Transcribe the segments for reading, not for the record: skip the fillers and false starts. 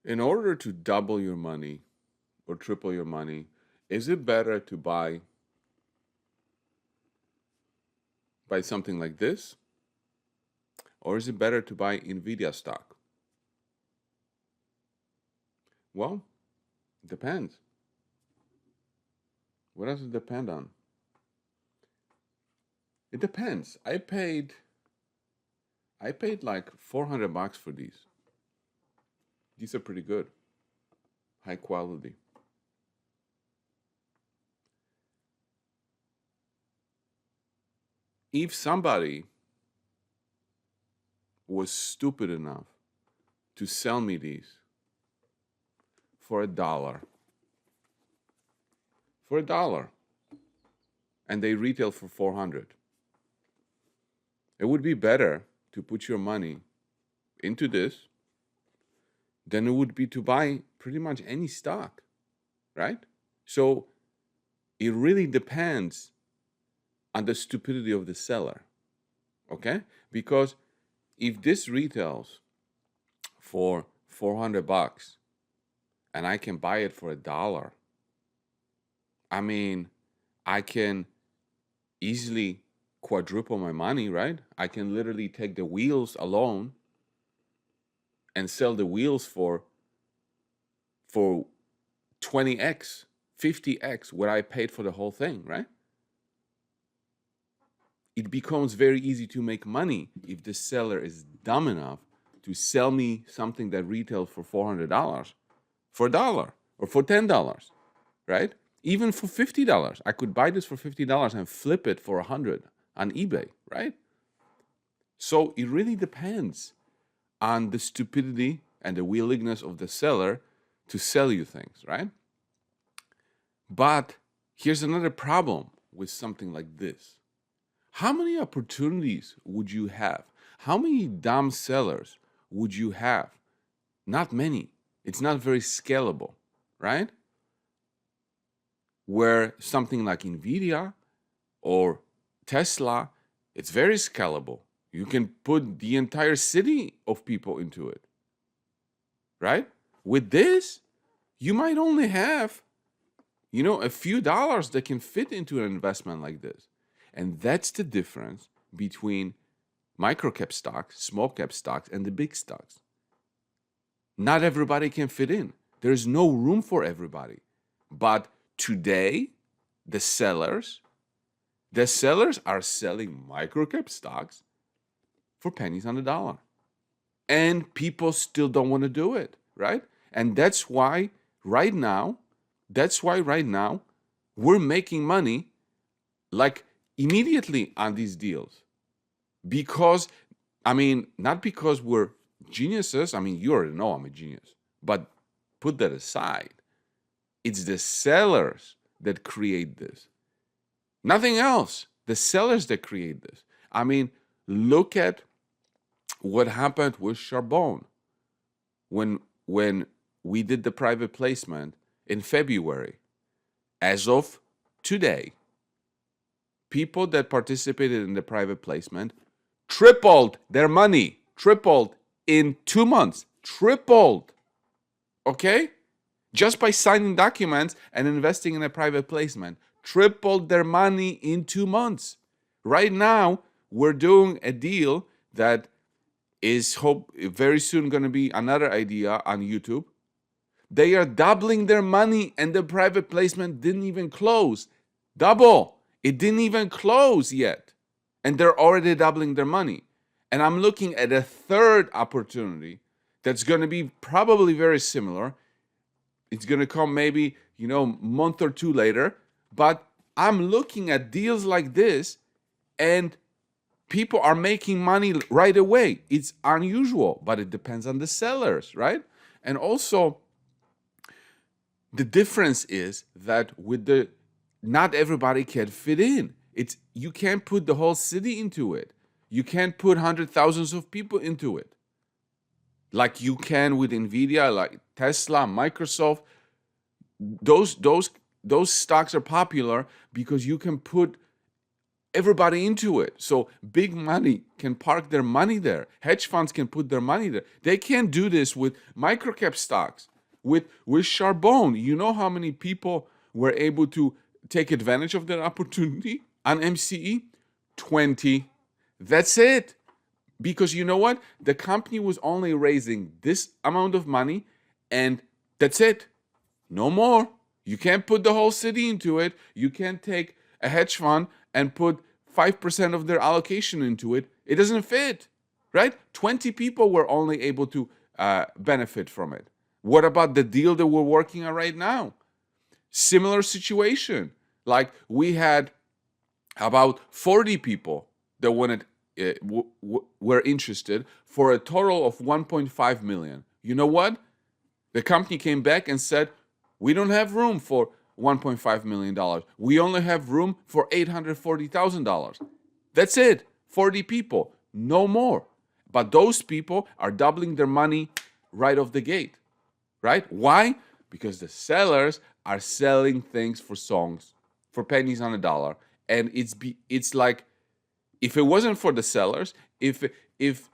In order to double your money or triple your money, is it better to buy something like this, or is it better to buy Nvidia stock? Well, it depends. What does it depend on? It depends. I paid like $400 for these. These are pretty good. High quality. If somebody was stupid enough to sell me these for $1, and they retail for 400, it would be better to put your money into this than it would be to buy pretty much any stock, right? So it really depends on the stupidity of the seller, okay? Because if this retails for $400 and I can buy it for $1, I mean, I can easily quadruple my money, right? I can literally take the wheels alone and sell the wheels for 20x, 50x what I paid for the whole thing, right? It becomes very easy to make money if the seller is dumb enough to sell me something that retails for $400 for $1 or for $10, right? Even for $50. I could buy this for $50 and flip it for 100 on eBay, right? So it really depends on the stupidity and the willingness of the seller to sell you things, right? But here's another problem with something like this. How many opportunities would you have? How many dumb sellers would you have? Not many. It's not very scalable, right? Where something like Nvidia or Tesla, it's very scalable. You can put the entire city of people into it, right? With this, you might only have, a few dollars that can fit into an investment like this. And that's the difference between microcap stocks, small cap stocks, and the big stocks. Not everybody can fit in. There's no room for everybody. But today, the sellers are selling microcap stocks for pennies on the dollar. And people still don't want to do it, right? And that's why right now we're making money like immediately on these deals. Because, not because we're geniuses. You already know I'm a genius. But put that aside. It's the sellers that create this. Nothing else. The sellers that create this. Look at what happened with Charbon when we did the private placement in February. As of today, people that participated in the private placement tripled their money. Tripled in 2 months. Tripled. Okay? Just by signing documents and investing in a private placement. Tripled their money in 2 months. Right now, we're doing a deal that is very soon going to be another idea on YouTube. They are doubling their money and the private placement didn't even close. Double. It didn't even close yet. And they're already doubling their money. And I'm looking at a third opportunity that's going to be probably very similar. It's going to come maybe, month or two later. But I'm looking at deals like this and people are making money right away. It's unusual, but it depends on the sellers, right? And also, the difference is that not everybody can fit in. You can't put the whole city into it. You can't put thousands of people into it. Like you can with Nvidia, like Tesla, Microsoft. Those stocks are popular because you can put everybody into it. So big money can park their money there. Hedge funds can put their money there. They can't do this with microcap stocks, with Charbonne. You know how many people were able to take advantage of that opportunity on MCE? 20. That's it. Because you know what? The company was only raising this amount of money, and that's it. No more. You can't put the whole city into it. You can't take a hedge fund and put 5% of their allocation into it. It doesn't fit, right? 20 people were only able to benefit from it. What about the deal that we're working on right now? Similar situation. Like we had about 40 people that wanted were interested for a total of 1.5 million. You know what? The company came back and said, we don't have room for $1.5 million. We only have room for $840,000. That's it. 40 people, no more. But those people are doubling their money right off the gate, right? Why? Because the sellers are selling things for songs, for pennies on a dollar. And it's like, if it wasn't for the sellers, if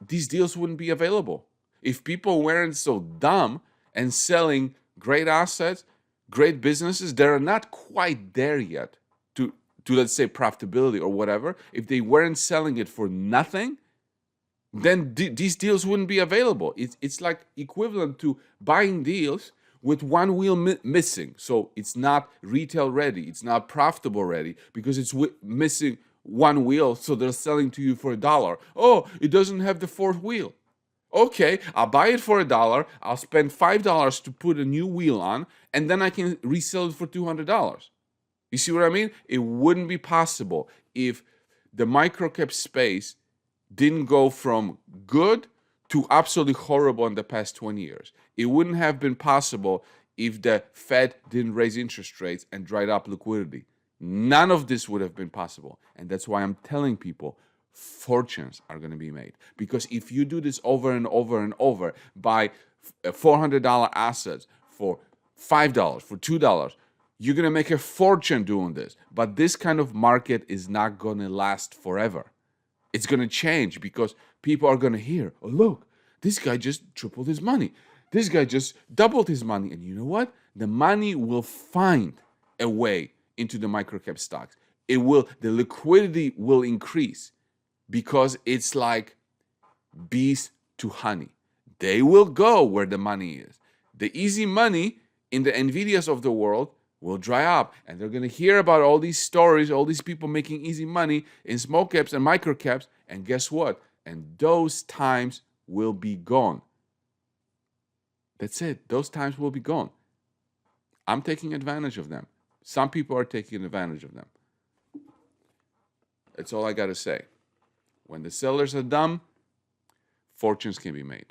these deals wouldn't be available, if people weren't so dumb and selling great assets, great businesses that are not quite there yet to let's say profitability or whatever, if they weren't selling it for nothing, then these deals wouldn't be available. It's like equivalent to buying deals with one wheel missing. So it's not retail ready, it's not profitable ready because it's missing one wheel, so they're selling to you for $1. Oh, it doesn't have the fourth wheel. Okay, I'll buy it for $1. I'll spend $5 to put a new wheel on, and then I can resell it for $200. You see what I mean? It wouldn't be possible if the microcap space didn't go from good to absolutely horrible in the past 20 years. It wouldn't have been possible if the Fed didn't raise interest rates and dried up liquidity. None of this would have been possible. And that's why I'm telling people fortunes are going to be made. Because if you do this over and over and over, buy $400 assets for $5, for $2, you're going to make a fortune doing this. But this kind of market is not going to last forever. It's going to change because people are going to hear, oh, look, this guy just tripled his money. This guy just doubled his money. And you know what? The money will find a way into the microcap stocks. The liquidity will increase because it's like bees to honey. They will go where the money is. The easy money in the Nvidias of the world will dry up, and they're going to hear about all these stories, all these people making easy money in small caps and microcaps, and guess what? And those times will be gone. That's it. Those times will be gone. I'm taking advantage of them. Some people are taking advantage of them. That's all I got to say. When the sellers are dumb, fortunes can be made.